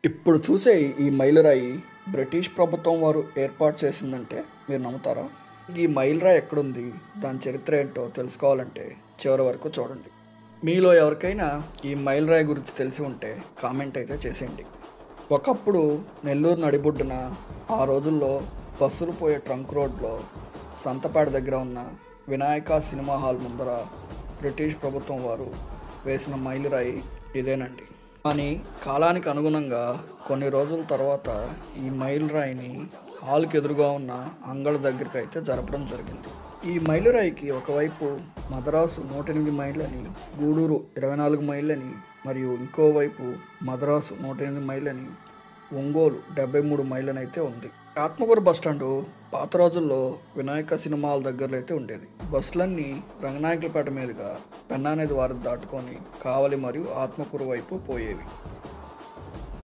ఇప్పుడు చూసే ఈ మైలురాయి బ్రిటిష్ ప్రభుత్వం వారు ఏర్పాటు చేసిందంటే మీరు నమ్ముతారా? ఈ మైలురాయి ఎక్కడుంది, దాని చరిత్ర ఏంటో తెలుసుకోవాలంటే చివరి వరకు చూడండి. మీలో ఎవరికైనా ఈ మైలురాయి గురించి తెలిసి ఉంటే కామెంట్ అయితే చేసేయండి. ఒకప్పుడు నెల్లూరు నడిబొడ్డున ఆ రోజుల్లో బస్సులు పోయే ట్రంక్ రోడ్లో సంతపేట దగ్గర ఉన్న వినాయక సినిమా హాల్ ముందర బ్రిటిష్ ప్రభుత్వం వారు వేసిన మైలురాయి ఇదేనండి. కానీ కాలానికి అనుగుణంగా కొన్ని రోజుల తర్వాత ఈ మైలురాయిని హాల్కి ఎదురుగా ఉన్న అంగళ్ళ దగ్గరికి అయితే జరపడం జరిగింది. ఈ మైలురాయికి ఒకవైపు మద్రాసు 108 మైళ్ళని, గూడూరు 24 మైళ్ళని, మరియు ఇంకోవైపు మద్రాసు 108 మైళ్ళని, ఒంగోలు 73 మైళ్ళని అయితే ఉంది. ఆత్మకూరు బస్టాండు పాత రోజుల్లో వినాయక సినిమా హాల్ దగ్గరలో అయితే ఉండేది. బస్సులన్నీ రంగనాయకులపేట మీదుగా పెన్నా నది వారిని దాటుకొని కావలి మరియు ఆత్మకూరు వైపు పోయేవి.